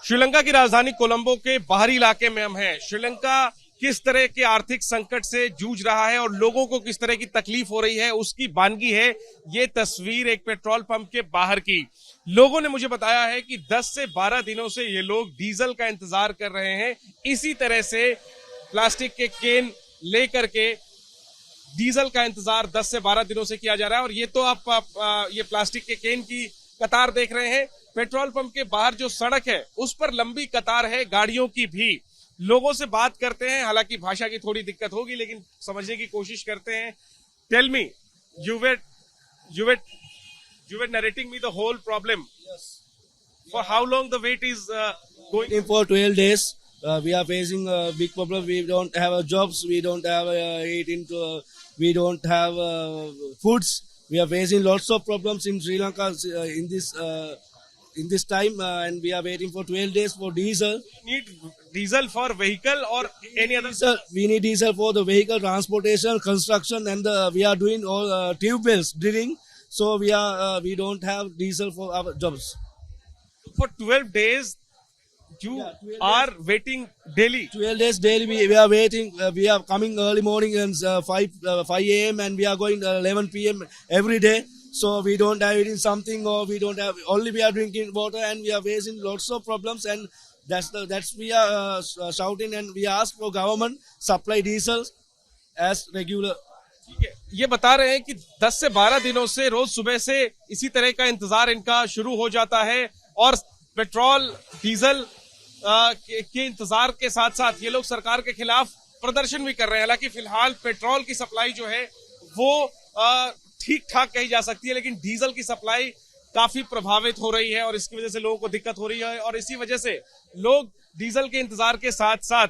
श्रीलंका की राजधानी कोलंबो के बाहरी इलाके में हम हैं। श्रीलंका किस तरह के आर्थिक संकट से जूझ रहा है और लोगों को किस तरह की तकलीफ हो रही है, उसकी बानगी है ये तस्वीर एक पेट्रोल पंप के बाहर की। लोगों ने मुझे बताया है कि 10 से 12 दिनों से ये लोग डीजल का इंतजार कर रहे हैं। इसी तरह से प्लास्टिक के केन लेकर के डीजल का इंतजार 10 से 12 दिनों से किया जा रहा है। और ये तो आप ये प्लास्टिक के केन की कतार देख रहे हैं। पेट्रोल पंप के बाहर जो सड़क है उस पर लंबी कतार है गाड़ियों की भी। लोगों से बात करते हैं, हालांकि भाषा की थोड़ी दिक्कत होगी लेकिन समझने की कोशिश करते हैं। Tell me, you were narrating me the whole problem. Yes. For how long the wait is going? For 12 days, we are facing a big problem. We don't have jobs. We don't have eating. We don't have foods. We are facing lots of problems in Sri Lanka in this time, and we are waiting for 12 days for diesel. Need diesel for vehicle or any other? Diesel, we need diesel for the vehicle transportation, construction, and we are doing all tube wells drilling. So we don't have diesel for our jobs. For 12 days, you 12 are waiting daily. 12 days daily we are waiting. We are coming early morning and 5 a.m. and we are going 11 p.m. every day. So we don't have eating something, or we don't have, only we are drinking water, and we are facing lots of problems. And that's we are shouting, and we ask for government supply diesel as regular. ठीक है, ये बता रहे हैं कि 10 से 12 दिनों से रोज सुबह से इसी तरह का इंतजार इनका शुरू हो जाता है और पेट्रोल डीजल के इंतजार के साथ साथ ये लोग सरकार के खिलाफ प्रदर्शन भी कर रहे हैं। हालांकि फिलहाल पेट्रोल की सप्लाई जो है वो ठीक ठाक कही जा सकती है, लेकिन डीजल की सप्लाई काफी प्रभावित हो रही है और इसकी वजह से लोगों को दिक्कत हो रही है। और इसी वजह से लोग डीजल के इंतजार के साथ साथ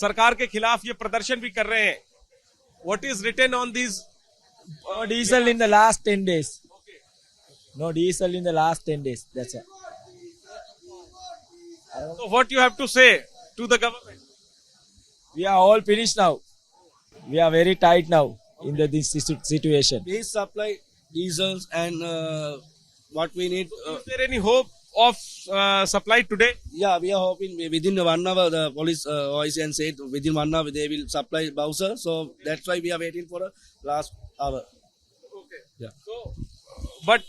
सरकार के खिलाफ ये प्रदर्शन भी कर रहे हैं। What is written on these? No diesel in the last 10 days. No diesel in the last 10 days. That's it. So what you have to say to the government? We are all finished now. We are very tight now in this situation. Please supply diesels and what we need. Is there any hope of supply today? Yeah, we are hoping within 1 hour. The police OICN said within 1 hour they will supply Bowser. So that's why we are waiting for the last hour. Okay. Yeah. So, but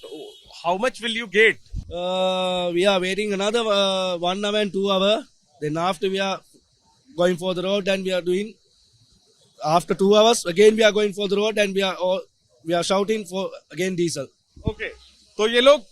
how much will you get? We are waiting another 1 hour and 2 hours. Then after we are going for the road, and we are doing. After 2 hours, again we are going for the road, and we are shouting for again diesel. Okay. तो ये लोग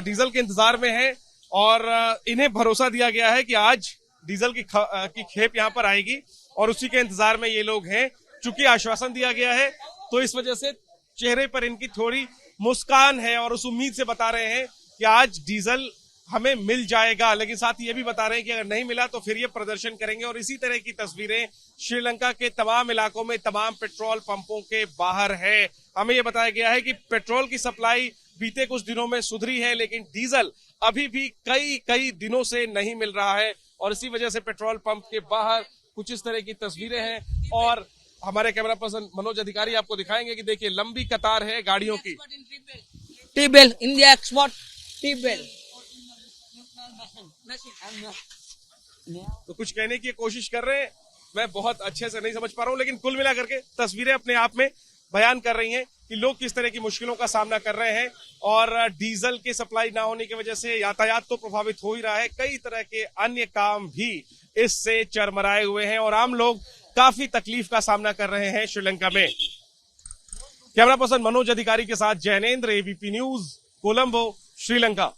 diesel के इंतजार में हैं और इन्हें भरोसा दिया गया है कि आज डीजल की खेप यहाँ पर आएगी और उसी के इंतजार में ये लोग हैं। चूंकि आश्वासन दिया गया है तो इस वजह से चेहरे पर इनकी थोड़ी मुस्कान है और उस उम्मीद से बता रहे हैं कि आज डीजल हमें मिल जाएगा। लेकिन साथ ही ये भी बता रहे हैं कि अगर नहीं मिला तो फिर ये प्रदर्शन करेंगे। और इसी तरह की तस्वीरें श्रीलंका के तमाम इलाकों में तमाम पेट्रोल पंपों के बाहर है। हमें ये बताया गया है कि पेट्रोल की सप्लाई बीते कुछ दिनों में सुधरी है, लेकिन डीजल अभी भी कई दिनों से नहीं मिल रहा है। और इसी वजह से पेट्रोल पंप के बाहर कुछ इस तरह की तस्वीरें हैं और हमारे कैमरा पर्सन मनोज अधिकारी आपको दिखाएंगे कि देखिए लंबी कतार है गाड़ियों की। T-Bell, India export T-Bell. तो कुछ कहने की कोशिश कर रहे हैं, मैं बहुत अच्छे से नहीं समझ पा रहा हूं, लेकिन कुल मिलाकर के तस्वीरें अपने आप में बयान कर रही हैं कि लोग किस तरह की मुश्किलों का सामना कर रहे हैं। और डीजल की सप्लाई ना होने की वजह से यातायात तो प्रभावित हो ही रहा है, कई तरह के अन्य काम भी इससे चरमराए हुए हैं और आम लोग काफी तकलीफ का सामना कर रहे हैं श्रीलंका में। कैमरा पर्सन मनोज अधिकारी के साथ जैनेंद्र, एबीपी न्यूज, कोलंबो, श्रीलंका।